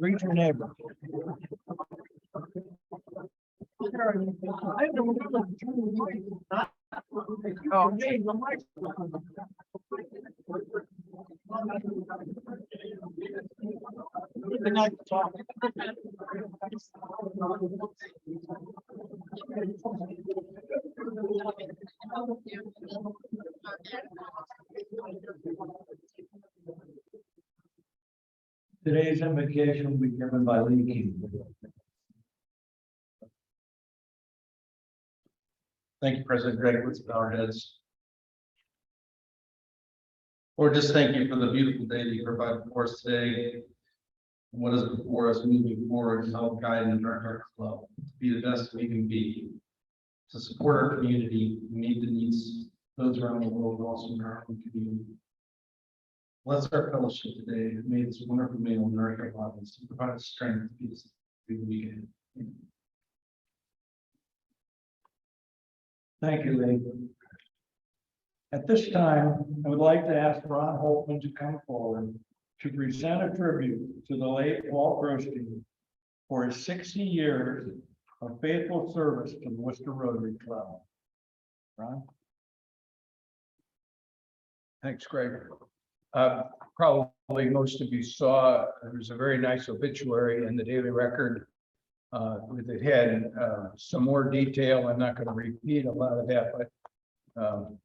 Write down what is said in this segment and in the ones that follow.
Greet your neighbor. Oh, hey, today's invocation will be given by Lee King. Thank you, President Greg. Let's bow our heads. Lord, just thank you for the beautiful day that you provided for us today. And what is before us moving forward to help guide and direct our club to be the best we can be, to support our community, meet the needs of those around the world, but also in our own community. Bless our fellowship today. May this wonderful meal nourish our bodies and provide us strength to be through the weekend. Amen. Thank you, Lee. At this time, I would like to ask Ron Holtman to come forward to present a tribute to the late Walt Grosjean for his 60 years of faithful service to the Wooster Rotary Club. Ron? Thanks, Greg. Probably most of you saw, there was a very nice obituary in the Daily Record. It had some more detail. I'm not going to repeat a lot of that, but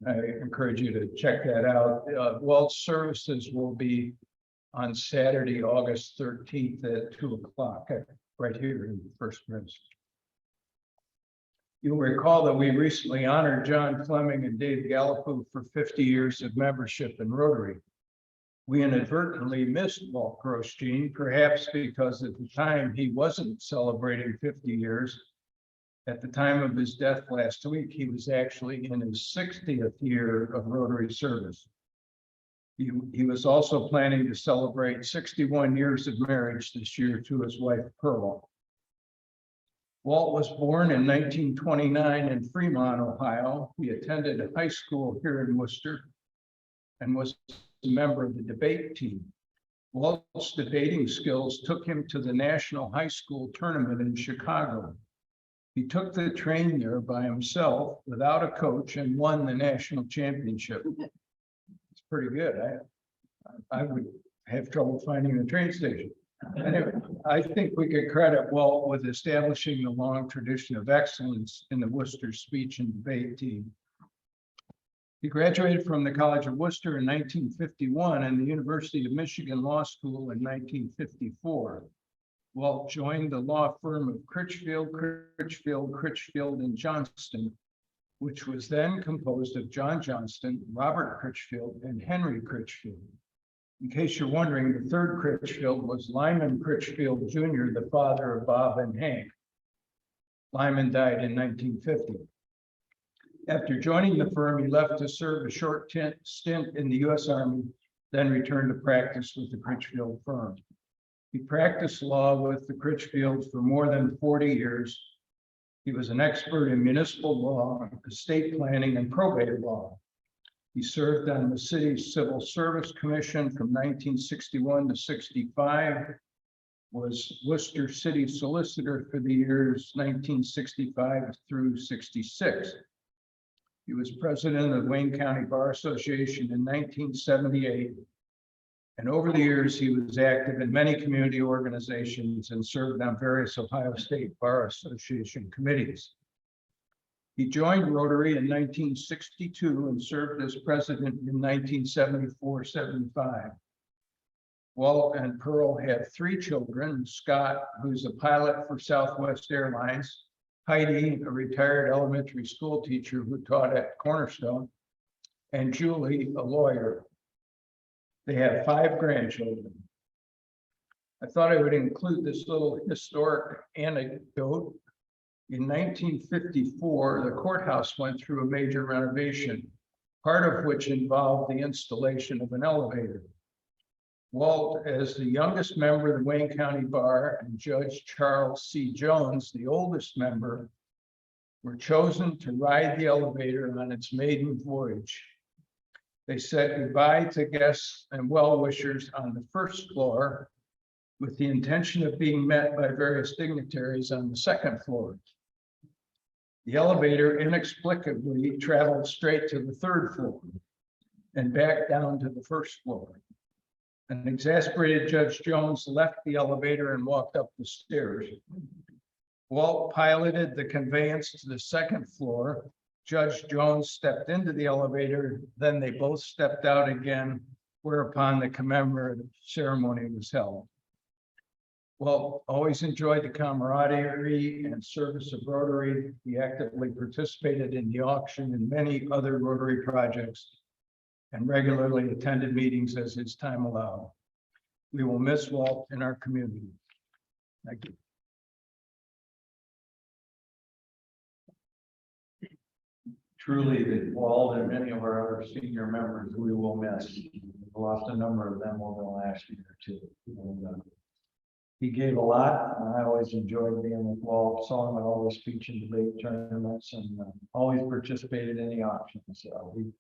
I encourage you to check that out. Walt's services will be on Saturday, August 13th at 2 o'clock, right here in First Prince. You'll recall that we recently honored John Fleming and Dave Gallipoo for 50 years of membership in Rotary. We inadvertently missed Walt Grosjean, perhaps because at the time he wasn't celebrating 50 years. At the time of his death last week, he was actually in his 60th year of Rotary service. He was also planning to celebrate 61 years of marriage this year to his wife, Pearl. Walt was born in 1929 in Fremont, Ohio. He attended high school here in Worcester and was a member of the debate team. Walt's debating skills took him to the National High School Tournament in Chicago. He took the train there by himself without a coach and won the national championship. It's pretty good. I would have trouble finding the train station. Anyway, I think we could credit Walt with establishing the long tradition of excellence in the Worcester speech and debate team. He graduated from the College of Worcester in 1951 and the University of Michigan Law School in 1954. Walt joined the law firm of Critchfield, and Johnston, which was then composed of John Johnston, Robert Critchfield, and Henry Critchfield. In case you're wondering, the third Critchfield was Lyman Critchfield Jr., the father of Bob and Hank. Lyman died in 1950. After joining the firm, he left to serve a short stint in the U.S. Army, then returned to practice with the Critchfield firm. He practiced law with the Critchfields for more than 40 years. He was an expert in municipal law, estate planning, and probate law. He served on the city's Civil Service Commission from 1961 to 65, was Worcester City Solicitor for the years 1965 through 66. He was president of Wayne County Bar Association in 1978. And over the years, he was active in many community organizations and served on various Ohio State Bar Association committees. He joined Rotary in 1962 and served as president in 1974-75. Walt and Pearl had 3 children: Scott, who's a pilot for Southwest Airlines; Heidi, a retired elementary school teacher who taught at Cornerstone; and Julie, a lawyer. They have 5 grandchildren. I thought I would include this little historic anecdote. In 1954, the courthouse went through a major renovation, part of which involved the installation of an elevator. Walt, as the youngest member of the Wayne County Bar, and Judge Charles C. Jones, the oldest member, were chosen to ride the elevator on its maiden voyage. They said goodbye to guests and well-wishers on the first floor with the intention of being met by various dignitaries on the second floor. The elevator inexplicably traveled straight to the third floor and back down to the first floor. An exasperated Judge Jones left the elevator and walked up the stairs. Walt piloted the conveyance to the second floor. Judge Jones stepped into the elevator, then they both stepped out again, whereupon the commemorative ceremony was held. Walt always enjoyed the camaraderie and service of Rotary. He actively participated in the auction and many other Rotary projects and regularly attended meetings as his time allowed. We will miss Walt in our community. Thank you. Truly, the Walt and many of our other senior members, we will miss. We've lost a number of them over the last year or two. And, he gave a lot, and I always enjoyed being with Walt, saw him at all the speech and debate tournaments, and always participated in the auctions. So he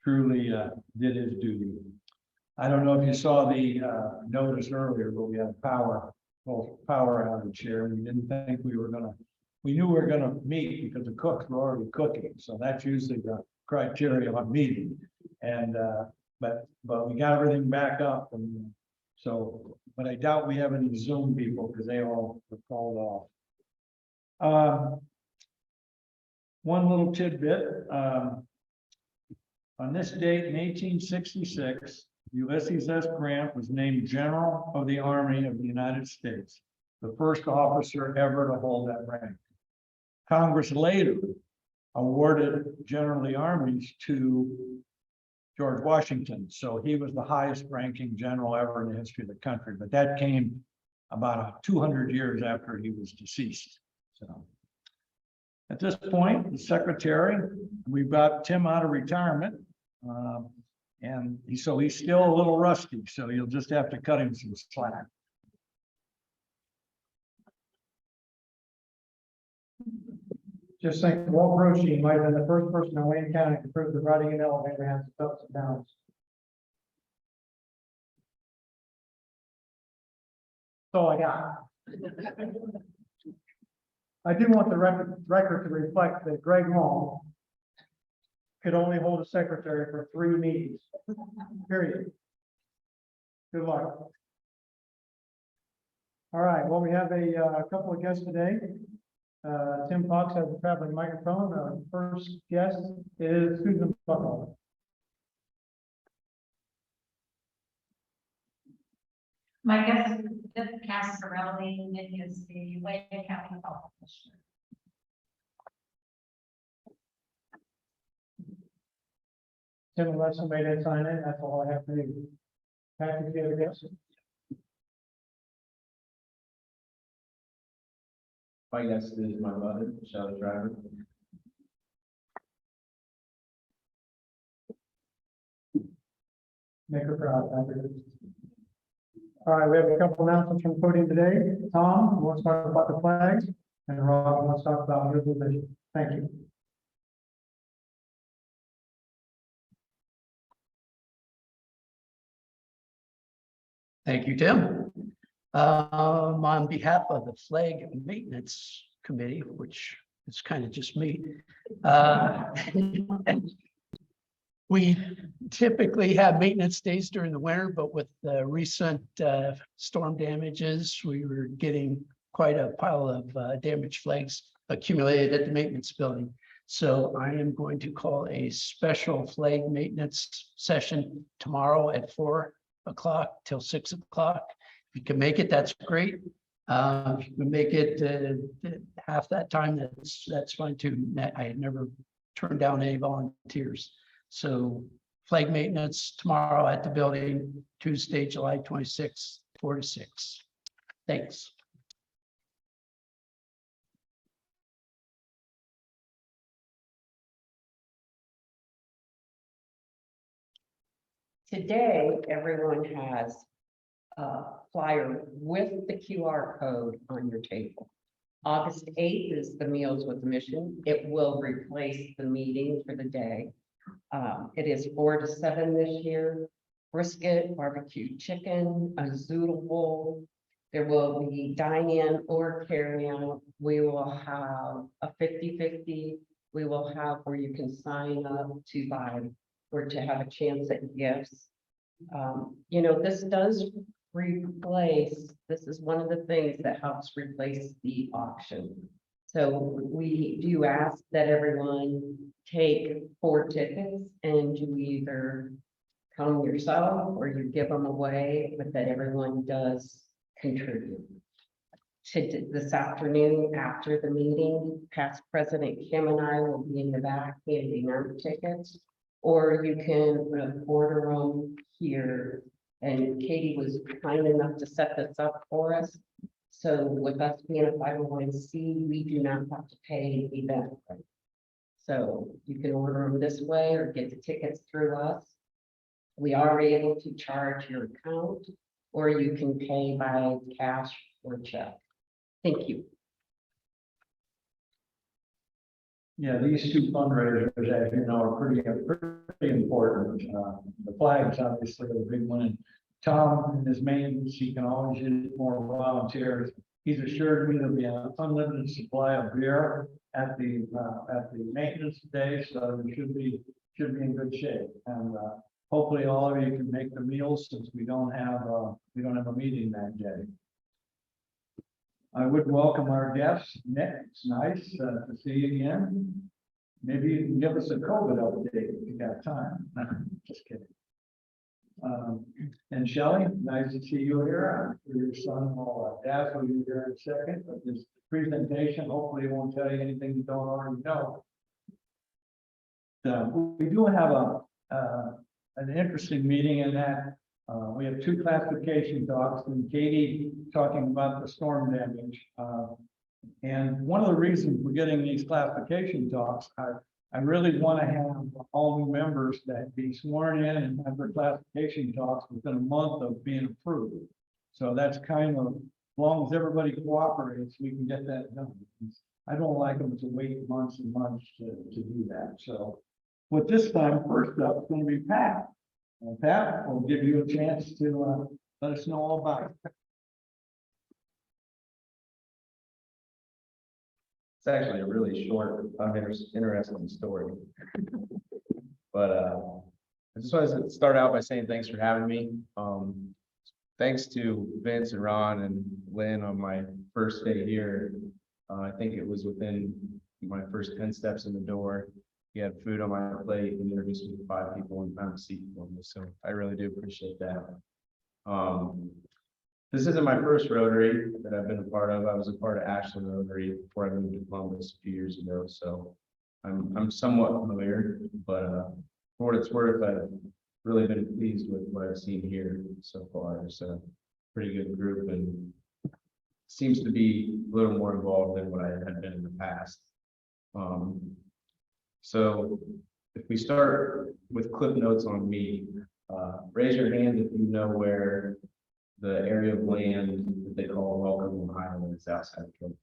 truly did his duty. I don't know if you saw the notice earlier, but we had a power outage here. We didn't think we were gonna. We knew we were gonna meet because the cooks were already cooking, so that's usually the criteria of meeting. And but we got everything back up, and so. But I doubt we have any Zoom people because they all were called off. One little tidbit. On this date in 1866, Ulysses S. Grant was named General of the Army of the United States, the first officer ever to hold that rank. Congress later awarded General of the Armies to George Washington. So he was the highest ranking general ever in the history of the country, but that came about 200 years after he was deceased. So at this point, the secretary, we've got Tim out of retirement. And so he's still a little rusty, so you'll just have to cut him some slack. Just think, Walt Roshi might have been the first person in Wayne County to prove that riding an elevator has its ups and downs. That's all I got. I do want the record to reflect that Greg Long could only hold a secretary for 3 meetings, period. Good luck. All right, well, we have a couple of guests today. Tim Fox has a traveling microphone. Our first guest is Susan Buckle. My guest is Cascarelli, and it is the Wayne County Health Commissioner. Tim, unless somebody did sign in, that's all I have to do. Patrick, you have a guest? My guest is my mother, Michelle Driver. Make her proud, Patrick. All right, we have a couple announcements from the podium today. Tom wants to talk about the flags, and Rob wants to talk about your division. Thank you. Thank you, Tim. On behalf of the Flag Maintenance Committee, which is kind of just me, we typically have maintenance days during the winter, but with the recent storm damages, we were getting quite a pile of damaged flags accumulated at the maintenance building. So I am going to call a special flag maintenance session tomorrow at 4 o'clock till 6 o'clock. If you can make it, that's great. If you can make it half that time, that's fine too. I had never turned down any volunteers. So flag maintenance tomorrow at the building, Tuesday, July 26th, 4 to 6. Thanks. Today, everyone has a flyer with the QR code on your table. August 8th is the Meals with the Mission. It will replace the meeting for the day. It is 4 to 7 this year. Brisket, barbecue chicken, a zoodle bowl. There will be dine-in or carry-out. We will have a 50-50. We will have where you can sign up to buy or to have a chance at gifts. You know, this does replace, this is one of the things that helps replace the auction. So we do ask that everyone take 4 tickets and you either come yourself or you give them away, but that everyone does contribute. This afternoon, after the meeting, past President Kim and I will be in the back handing out tickets. Or you can order them here. And Katie was kind enough to set this up for us. So with us being a 501c, we do not have to pay event. So you can order them this way or get the tickets through us. We are able to charge your account, or you can pay by cash or check. Thank you. Yeah, these two fundraisers, as you know, are pretty important. The flags obviously are the big one. And Tom and his maintenance, he can always use more volunteers. He's assured me there'll be an unlimited supply of beer at the maintenance day, so we should be in good shape. And hopefully all of you can make the meals since we don't have a meeting that day. I would welcome our guests. Nick, it's nice to see you again. Maybe you can give us a COVID update if you got time. Just kidding. And Shelley, nice to see you here. Your son will dazzle you here in a second, but this presentation hopefully won't tell you anything you don't already know. We do have an interesting meeting in that we have 2 classification talks, and Katie talking about the storm damage. And one of the reasons we're getting these classification talks, I really want to have all new members that be sworn in and have their classification talks within a month of being approved. So that's kind of, as long as everybody cooperates, we can get that done. I don't like them to wait months and months to do that. So with this time, first up, it's going to be Pat. Pat, will give you a chance to let us know all about it. It's actually a really short, interesting story. But I just wanted to start out by saying thanks for having me. Thanks to Vince and Ron and Lynn on my first day here. I think it was within my first 10 steps in the door. He had food on my plate and introduced me to 5 people and found a seat for me. So I really do appreciate that. This isn't my first Rotary that I've been a part of. I was a part of Ashland Rotary before I moved to Columbus a few years ago. So I'm somewhat familiar, but for what it's worth, I've really been pleased with what I've seen here so far. It's a pretty good group and seems to be a little more involved than what I had been in the past. So if we start with clip notes on me, raise your hand if you know where the area of land that they call Welcome Ohio is outside of Columbus.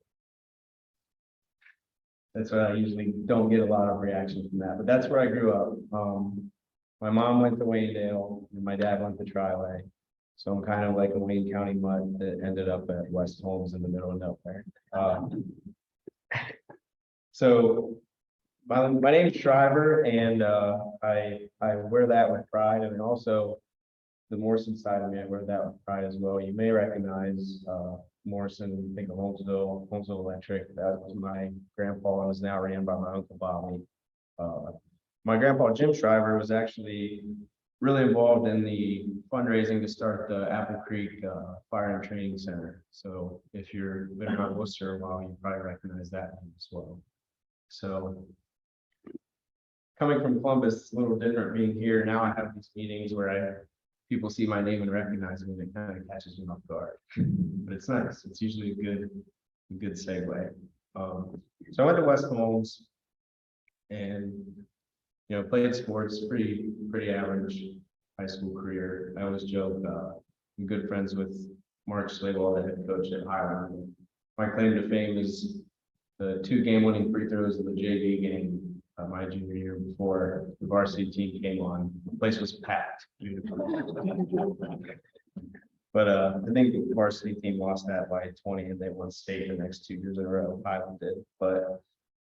That's why I usually don't get a lot of reaction from that, but that's where I grew up. My mom went to Waynedale and my dad went to Trilay. So I'm kind of like a Wayne County mutt that ended up at West Holmes in the middle of nowhere. So my name is Shriver, and I wear that with pride, and also the Morrison side of me, I wear that with pride as well. You may recognize Morrison when you think of Holmesville Electric. That was my grandpa and is now ran by my uncle Bobby. My grandpa Jim Shriver was actually really involved in the fundraising to start the Apple Creek Fire and Training Center. So if you're been around Wooster a while, you probably recognize that name as well. So coming from Columbus, it's a little different being here. Now I have these meetings where people see my name and recognize me, and it kind of catches me off guard. But it's nice. It's usually a good segue. So I went to West Holmes and played sports, pretty average high school career. I always joke, I'm good friends with Mark Slagle, the head coach at Highland. My claim to fame is the 2 game-winning free throws of the JV game my junior year before the varsity team came on. The place was packed. But I think the varsity team lost that by 20 and they won state the next 2 years in a row. Highland did, but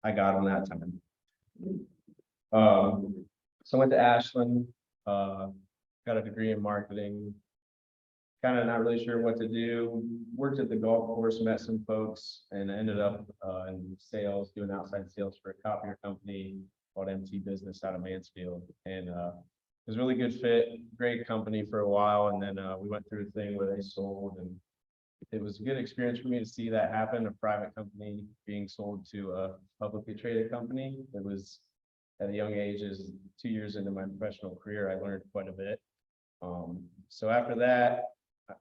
I got them that time. So I went to Ashland, got a degree in marketing. Kind of not really sure what to do. Worked at the golf course, met some folks, and ended up in sales, doing outside sales for a copier company called MT Business out of Mansfield. And it was a really good fit, great company for a while. And then we went through a thing where they sold, and it was a good experience for me to see that happen, a private company being sold to a publicly traded company. It was at a young age, as 2 years into my professional career, I learned quite a bit. So after that,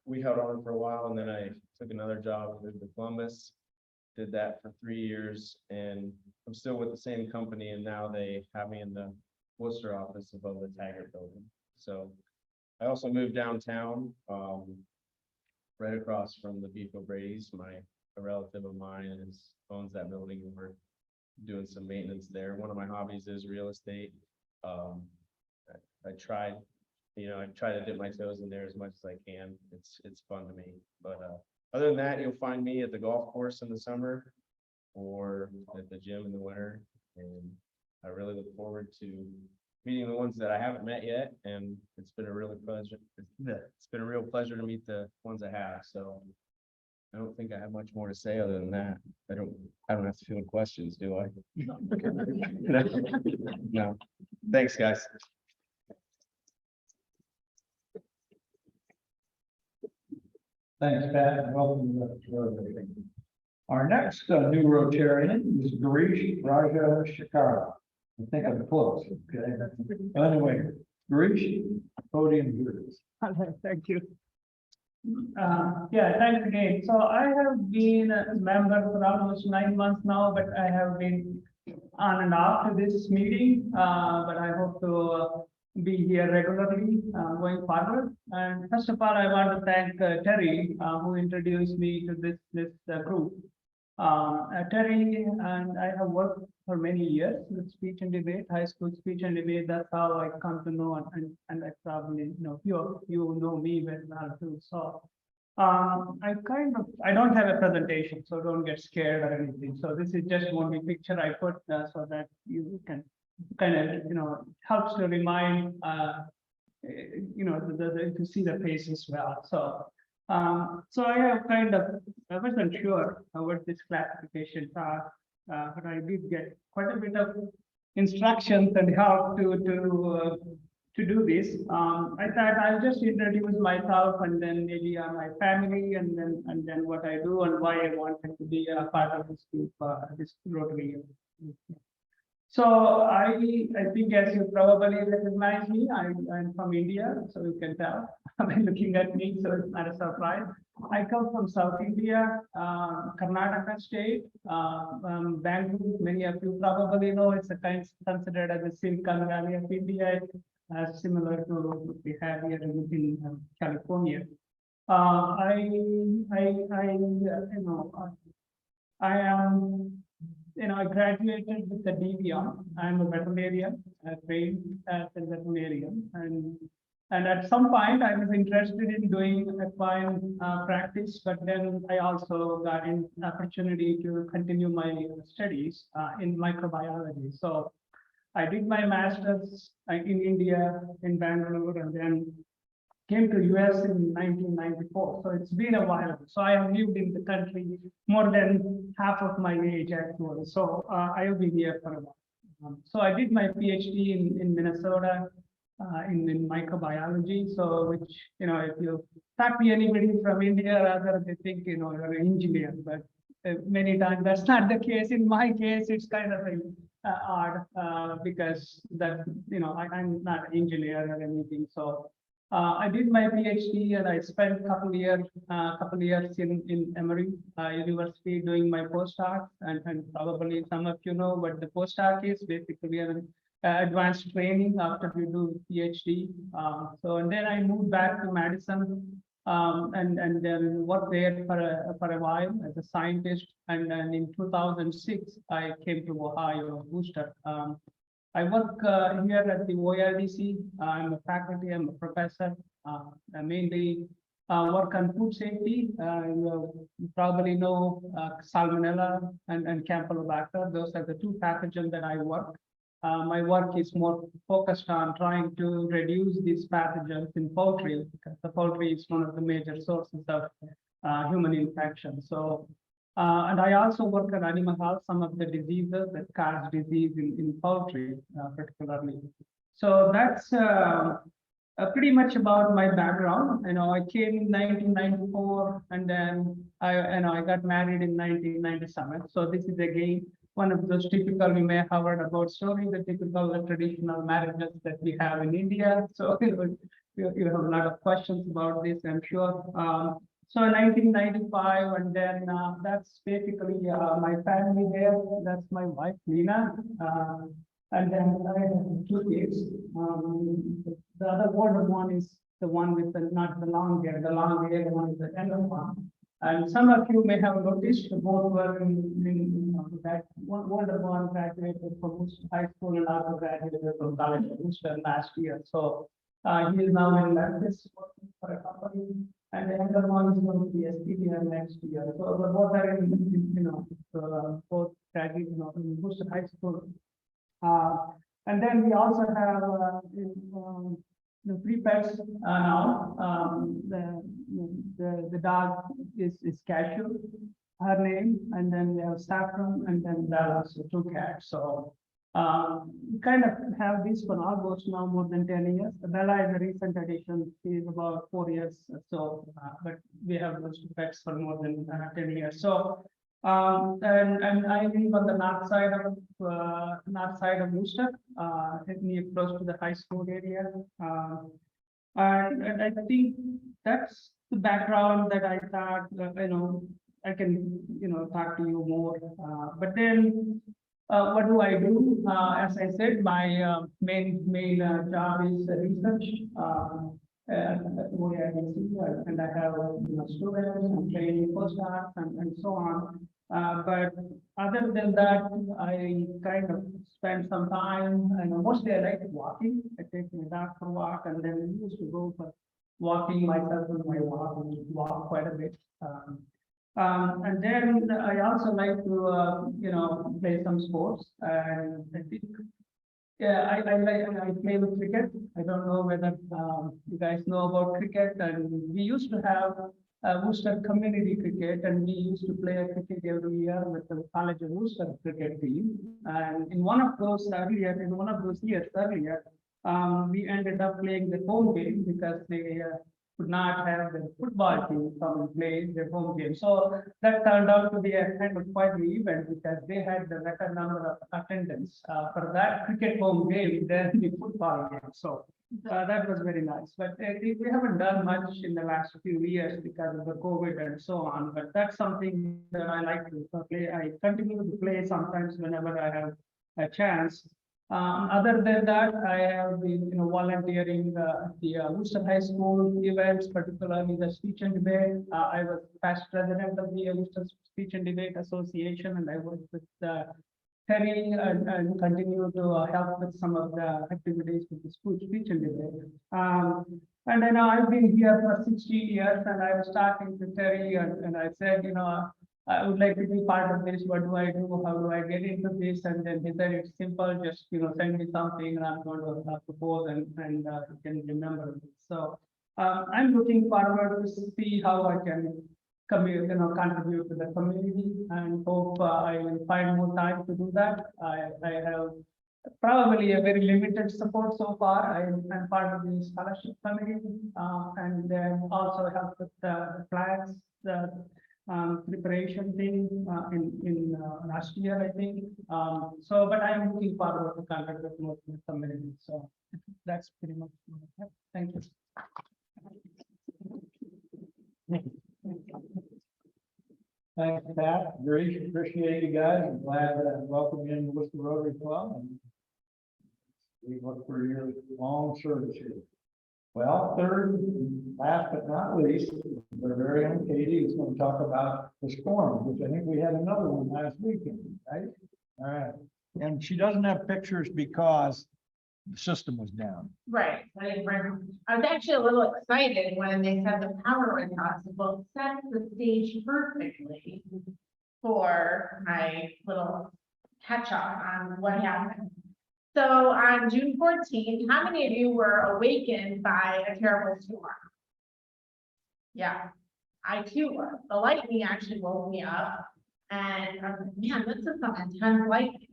we held on for a while, and then I took another job with Columbus, did that for 3 years, and I'm still with the same company, and now they have me in the Wooster office above the Taggart building. So I also moved downtown, right across from the Beef O'Brady's. A relative of mine owns that building, and we're doing some maintenance there. One of my hobbies is real estate. I tried to dip my toes in there as much as I can. It's fun to me. But other than that, you'll find me at the golf course in the summer or at the gym in the winter. And I really look forward to meeting the ones that I haven't met yet. And it's been a real pleasure. It's been a real pleasure to meet the ones I have. So I don't think I have much more to say other than that. I don't have to field questions, do I? No. Thanks, guys. Thanks, Pat, and welcome to the Rotary. Our next new Rotarian is Girish Raja Shikara. I think I'm close, okay? Anyway, Girish, podium yours. Thank you. Yeah, thanks again. So I have been a member for almost 9 months now, but I have been on and off to this meeting. But I hope to be here regularly going forward. And first of all, I want to thank Terry, who introduced me to this group. Terry and I have worked for many years with speech and debate, high school speech and debate. That's how I come to know, and I probably know you know me very well too. So I don't have a presentation, so don't get scared or anything. So this is just one picture I put so that you can kind of helps to remind to see the face as well. So so I have I wasn't sure what this classification are, but I did get quite a bit of instructions and how to do this. I thought I'll just introduce myself and then maybe my family and then what I do and why I wanted to be a part of this group, this Rotary. So I think as you probably recognize me, I'm from India, so you can tell by looking at me, so it's not a surprise. I come from South India, Karnataka state, Bangalore. Many of you probably know it's considered as a Silicon Valley of India, similar to what we have here in California. I graduated with the DVR. I'm a veterinarian, trained as a veterinarian, and at some point I was interested in doing equine practice, but then I also got an opportunity to continue my studies in microbiology. So I did my master's in India, in Bangalore, and then came to US in 1994. So it's been a while. So I have lived in the country more than half of my age actually. So I have been here for a while. So I did my PhD in Minnesota in microbiology. So which, if you talk to anybody from India, rather they think, you're an engineer, but many times that's not the case. In my case, it's kind of odd because that, I'm not an engineer or anything. So I did my PhD and I spent a couple years in Emory University doing my postdoc, and probably some of you know what the postdoc is. Basically an advanced training after you do PhD. And then I moved back to Madison and then worked there for a while as a scientist. And then in 2006, I came to Ohio, Wooster, I work here at the OIDC. I'm a faculty, I'm a professor. I mainly work on food safety. You probably know Salmonella and Campylobacter. Those are the two pathogens that I work. My work is more focused on trying to reduce these pathogens in poultry, because the poultry is one of the major sources of human infection. So, and I also work on animal health, some of the diseases that cause disease in poultry, particularly. So that's pretty much about my background. I came in 1994, and then I got married in 1997. So this is again one of those typical, we may have heard about stories, the typical traditional marriages that we have in India. So you have a lot of questions about this, I'm sure. So 1995, and then that's basically my family there. That's my wife, Lena. And then I have two kids. The other older one is the one with not the long hair. The long hair one is the younger one. And some of you may have noticed both were that one older one graduated from Wooster High School and also graduated from College of Wooster last year. So he is now in Memphis working for a company, and the younger one is going to be a senior next year. So the both are in both graduate in Wooster High School. And then we also have the three pets now. The dog is Cashew, her name, and then we have Saffron, and then Dallas, so two cats. So we kind of have this for almost now more than 10 years. Bella is a recent addition. She is about 4 years or so, but we have those two pets for more than 10 years. So and I live on the north side of Wooster, near close to the high school area. And I think that's the background that I thought, I can, talk to you more. But then, what do I do? As I said, my main job is research. At OIDC, and I have students and training postdocs and so on. But other than that, I kind of spend some time, and mostly I like walking. I take my dog for a walk, and then we used to go for walking myself and my walk quite a bit. And then I also like to play some sports, and I think I play with cricket. I don't know whether you guys know about cricket, and we used to have Wooster community cricket, and we used to play a cricket every year with the College of Wooster cricket team. And in one of those years earlier, we ended up playing the home game because they could not have the football team come and play their home game. So that turned out to be a kind of quite the event, because they had the record number of attendance for that cricket home game than the football game. So that was very nice. But we haven't done much in the last few years because of the COVID and so on. But that's something that I like to play. I continue to play sometimes whenever I have a chance. Other than that, I have been, volunteering the Wooster High School events, particularly the speech and debate. I was past president of the Wooster Speech and Debate Association, and I worked with Terry and continue to help with some of the activities with the school speech and debate. And then I've been here for 16 years, and I was talking to Terry, and I said, I would like to be part of this. What do I do? How do I get into this? And then he said, it's simple. Just, send me something and I'm going to propose and you can remember this. So I'm looking forward to see how I can contribute to the community, and hope I will find more time to do that. I have probably a very limited support so far. I'm part of the scholarship committee, and then also help with the flags, the preparation thing in last year, I think. But I'm looking forward to contact with more of the community. So that's pretty much what I have. Thank you. Thanks, Pat. Very appreciate you guys. I'm glad to welcome you into Wooster Rotary Club. And we look for your long service here. Well, third, last but not least, our very own Katie is going to talk about the storm, which I think we had another one last weekend, right? All right. And she doesn't have pictures because the system was down. Right, I was actually a little excited when they said the power was possible, set the stage perfectly for my little catch up on what happened. So on June 14th, how many of you were awakened by a terrible storm? Yeah, I too was. The lightning actually woke me up and I was like, man, this is some intense lightning.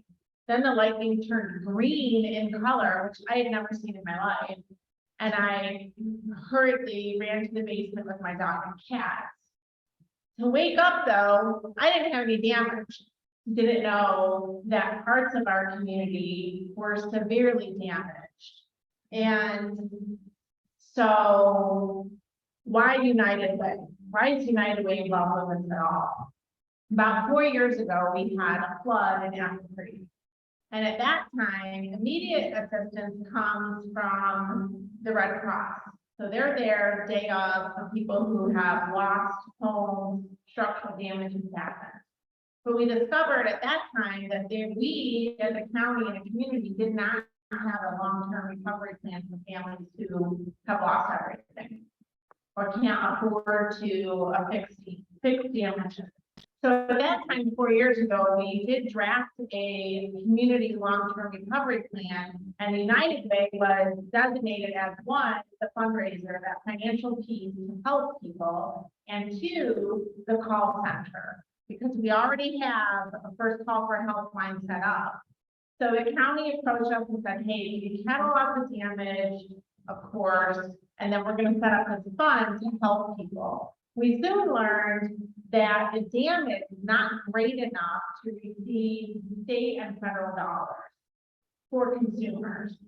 Then the lightning turned green in color, which I had never seen in my life. And I hurriedly ran to the basement with my dog and cats. To wake up though, I didn't have any damage. Didn't know that parts of our community were severely damaged. And so why United Way? Why is United Way involved with this at all? About 4 years ago, we had a flood in Apple Creek. And at that time, immediate assistance comes from the Red Cross. So they're there day of for people who have lost homes, structural damage has happened. But we discovered at that time that we as a county and a community did not have a long-term recovery plan for families who have lost everything or can't afford to fix damages. So at that time, 4 years ago, we did draft a community long-term recovery plan, and United Way was designated as one, the fundraiser, that financial piece to help people, and two, the call center, because we already have a first call for helpline set up. So the county approached us and said, hey, you catalog the damage, of course, and then we're going to set up this fund to help people. We soon learned that the damage is not great enough to receive state and federal dollars for consumers.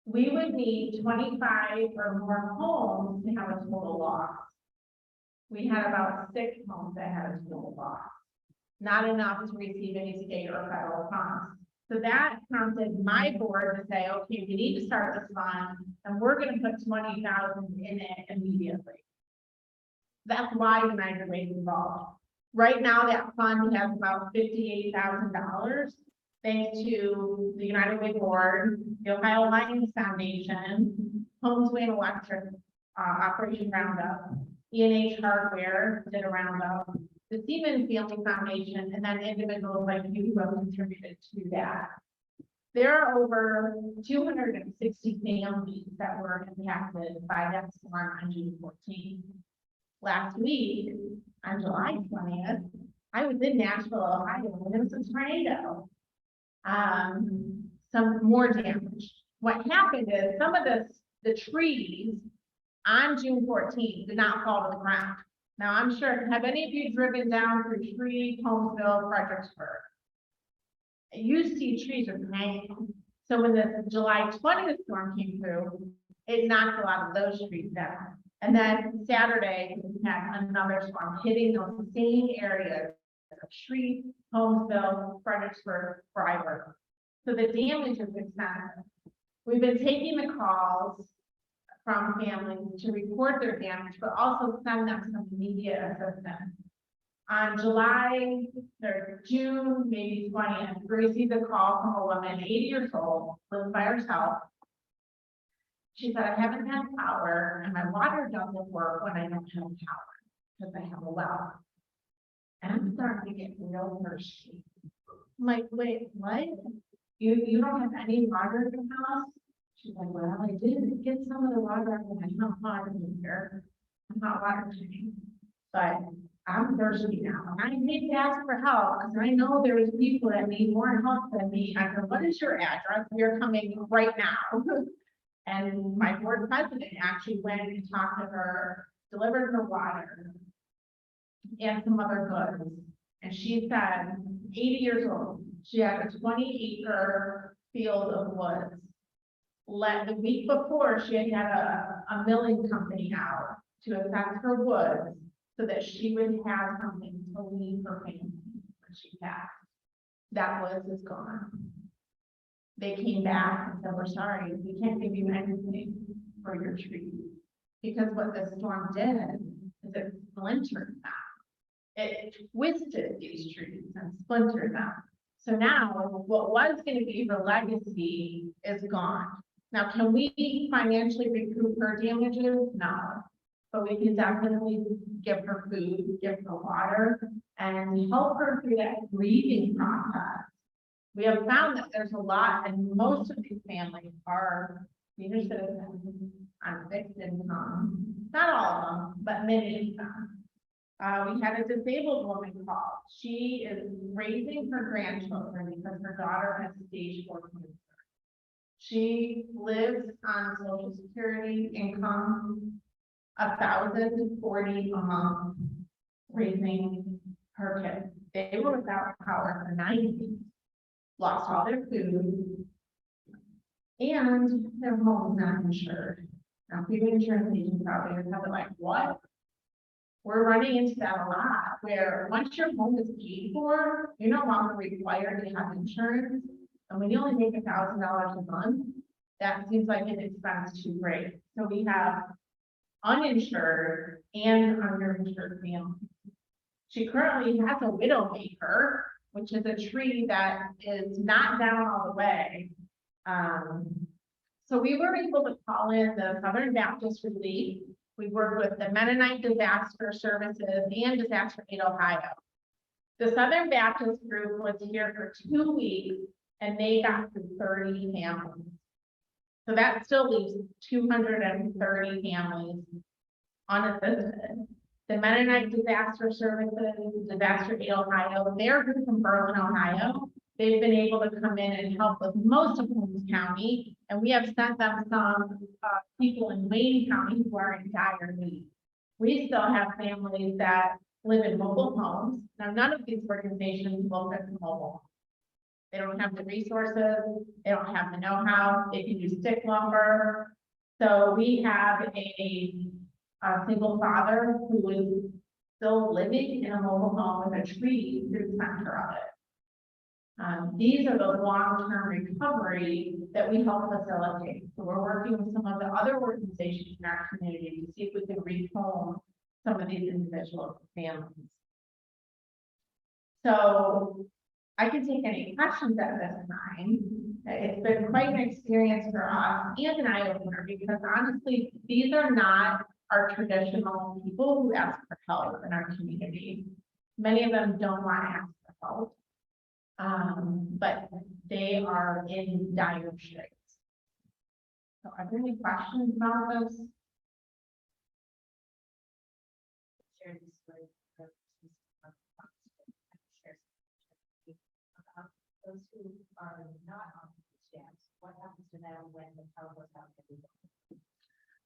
We would need 25 or more homes to have a total loss. We had about 6 homes that had a total loss, not enough to receive any state or federal funds. So that prompted my board to say, okay, we need to start this fund and we're going to put 20,000 in it immediately. That's why United Way is involved. Right now, that fund has about $58,000, thanks to the United Way Board, the Ohio Lions Foundation, Homes Wayne Electric, Operation Roundup, E&H Hardware did a roundup, the Seaman Family Foundation, and then individuals like you who have contributed to that. There are over 260 families that were impacted by that storm on June 14th. Last week, on July 20th, I was in Nashville, Ohio, and there was a tornado. Some more damage. What happened is some of the trees on June 14th did not fall to the ground. Now, I'm sure, have any of you driven down through Tree, Holmesville, Fredericksburg? You see trees are hanging. So when the July 20th storm came through, it knocked a lot of those trees down. And then Saturday, we had another storm hitting those same areas of Tree, Holmesville, Fredericksburg, Freiburg. So the damage is extensive. We've been taking the calls from families to report their damage, but also send them some immediate assistance. On June, maybe 20th, we received a call from a woman, 80 years old, lives by herself. She said, I haven't had power and my water doesn't work when I don't have power because I have a well. And I'm starting to get real thirsty. I'm like, wait, what? You don't have any water in the house? She's like, well, I did get some of the water out of my hot water heater, hot water tank, but I'm thirsty now. And I need to ask for help because I know there's people that need more help than me. I said, what is your address? We're coming right now. And my board president actually went and talked to her, delivered her water and some other goods. And she said, 80 years old, she had a 20-acre field of woods. The week before, she had a milling company out to assess her woods so that she would have something to leave her family when she passed. That woods is gone. They came back and said, we're sorry, we can't give you anything for your tree. Because what the storm did is it splintered them. It twisted these trees and splintered them. So now what was gonna be her legacy is gone. Now, can we financially recoup her damages? No. But we can definitely give her food, give her water, and help her through that grieving process. We have found that there's a lot, and most of these families are senior citizens on fixed income. Not all of them, but many of them. We had a disabled woman call. She is raising her grandchildren because her daughter has stage 4 cancer. She lives on Social Security income, $1,040 a month, raising her kids. They were without power for 9 weeks, lost all their food, and their home was not insured. Now, people insurance agents out there are probably like, what? We're running into that a lot, where once your home is paid for, you're no longer required to have insurance. And when you only make $1,000 a month, that seems like an expense too great. So we have uninsured and underinsured families. She currently has a widowmaker, which is a tree that is not down all the way. So we were able to call in the Southern Baptist Relief. We worked with the Mennonite Disaster Services and Disaster Aid Ohio. The Southern Baptist group was here for 2 weeks and they got through 30 families. So that still leaves 230 families unassisted. The Mennonite Disaster Services, Disaster Aid Ohio, their group from Berlin, Ohio, they've been able to come in and help with most of Holmes County. And we have sent them some people in Wayne County who are in dire need. We still have families that live in mobile homes. Now, none of these organizations will fix mobile. They don't have the resources. They don't have the know-how. They can use stick lumber. So we have a single father who is still living in a mobile home with a tree through the center of it. These are the long-term recovery that we help facilitate. So we're working with some of the other organizations in our community to see if we can rehome some of these individual families. So I can take any questions at this time. It's been quite an experience for us and an eye-opener because honestly, these are not our traditional people who ask for help in our community. Many of them don't want to ask for help. But they are in dire straits. So are there any questions about this? Those who are not on the stamps, what happens to them when the power goes out?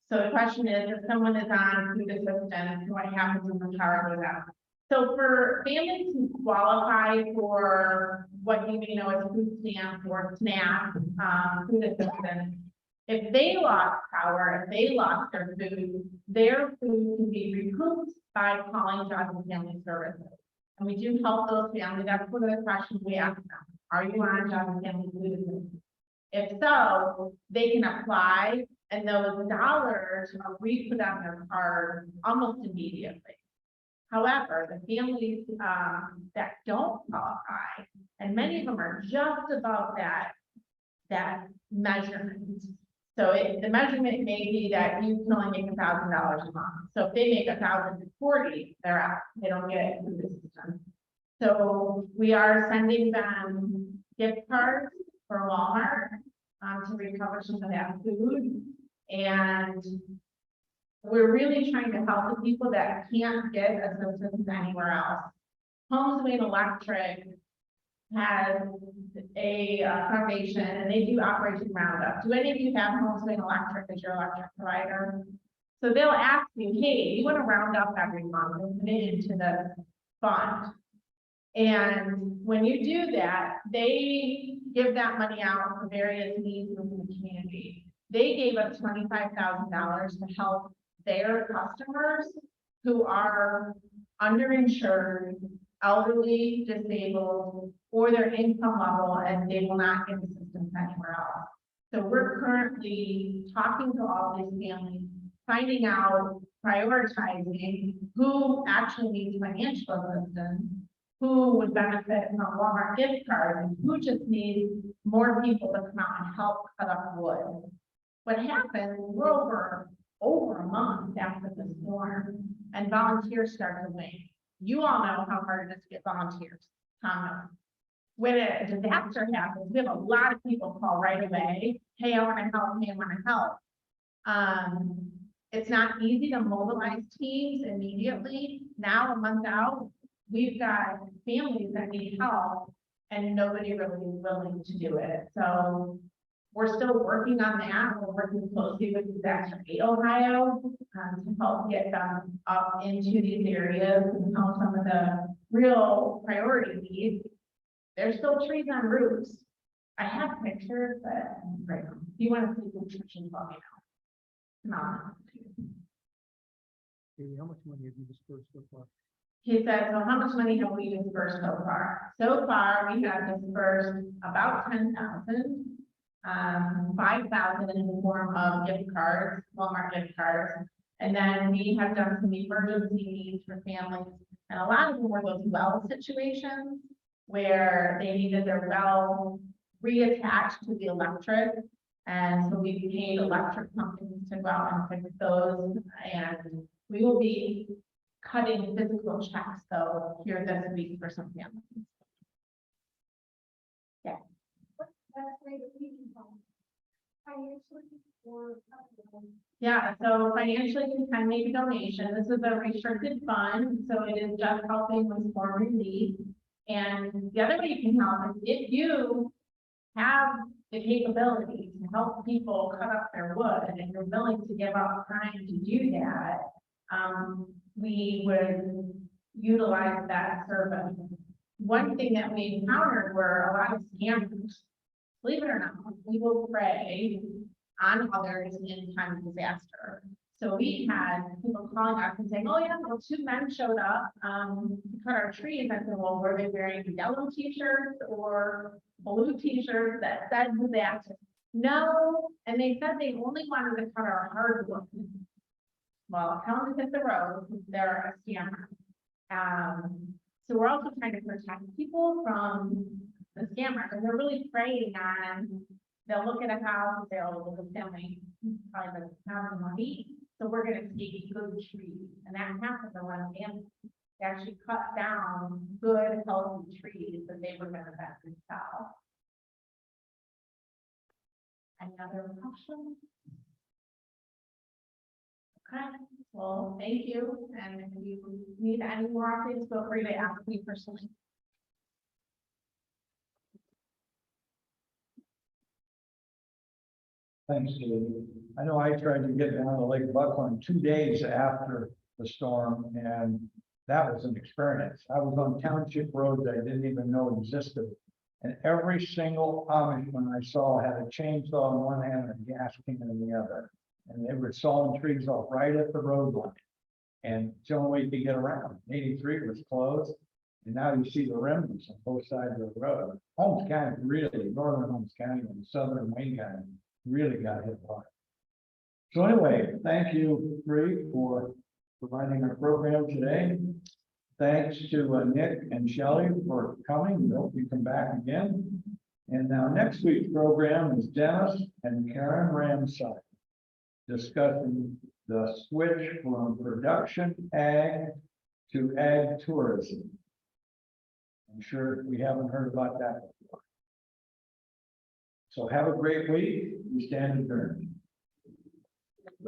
So the question is, if someone is on food assistance, what happens when the power goes out? So for families who qualify for what you may know as food stamp or SNAP, food assistance, if they lost power, if they lost their food can be recouped by calling Jobs and Family Services. And we do help those families. That's one of the questions we ask them. Are you on Jobs and Family Food Assistance? If so, they can apply and those dollars are re-put on their card almost immediately. However, the families that don't qualify, and many of them are just above that measurement. So the measurement may be that you can only make $1,000 a month. So if they make 1,040, they're out. They don't get food assistance. So we are sending them gift cards for Walmart to recover some of that food. And we're really trying to help the people that can't get assistance anywhere else. Homes Made Electric has a foundation and they do Operation Roundup. Do any of you have Homes Made Electric as your electric provider? So they'll ask you, hey, you want to round up every month and put it into the fund. And when you do that, they give that money out for various needs within the community. They gave us $25,000 to help their customers who are underinsured, elderly, disabled, or their income level, and they will not get assistance anywhere else. So we're currently talking to all these families, finding out, prioritizing who actually needs financial assistance, who would benefit from Walmart gift cards and who just needs more people to come out and help cut up wood. What happened, we're over a month after the storm and volunteers started to wane. You all know how hard it is to get volunteers. Tom knows. When a disaster happens, we have a lot of people call right away. Hey, I want to help. Hey, I want to help. It's not easy to mobilize teams immediately. Now, a month out, we've got families that need help and nobody really is willing to do it. So we're still working on that. We're working closely with Disaster Aid Ohio to help get them up into these areas and help some of the real priority needs. There's still trees on roofs. I have pictures, but right now, if you want to see the pictures, let me know. Come on. How much money have you dispersed so far? He said, so how much money have we dispersed so far? So far, we have dispersed about 10,000. 5,000 in the form of gift cards, Walmart gift cards. And then we have done some emergency needs for families. And a lot of them were those well situations where they needed their well reattached to the electric. And so we paid electric companies to go out and fix those. And we will be cutting physical checks though here this week for some families. Yeah. Yeah, so financially you can make a donation. This is a restricted fund, so it is just helping with storm relief. And the other way you can help is if you have the capability to help people cut up their wood and you're willing to give up time to do that, we would utilize that service. One thing that we encountered were a lot of scammers. Believe it or not, we will prey on others in time of disaster. So we had people calling us and saying, oh yeah, well, 2 men showed up to cut our trees. I said, well, were they wearing yellow t-shirts or blue t-shirts that said disaster? No, and they said they only wanted to cut our hardwood. Well, tell them to hit the road, they're a scammer. So we're also trying to protect people from the scammers, and they're really preying on, they'll look at a house, they'll look at family, probably doesn't have the money, so we're gonna take good trees, and that happened to one family. They actually cut down good, healthy trees that they were gonna best and sell. Any other questions? Okay, well, thank you, and if you need any more updates, feel free to ask me personally. Thanks, David. I know I tried to get down to Lake Buckland 2 days after the storm, and that was an experience. I was on township roads I didn't even know existed. And every single Amishman I saw had a chainsaw in one hand and a gas can in the other. And they were sawing trees off right at the road line. And it's the only way to get around. 83 was closed. And now you see the remnants on both sides of the road. Holmes County really, northern Holmes County and southern Wayne County really got hit hard. So anyway, thank you, Bree, for providing our program today. Thanks to Nick and Shelley for coming. We hope you come back again. And now next week's program is Dennis and Karen Ramside discussing the switch from production ag to ag tourism. I'm sure we haven't heard about that before. So have a great week. We stand adjourned.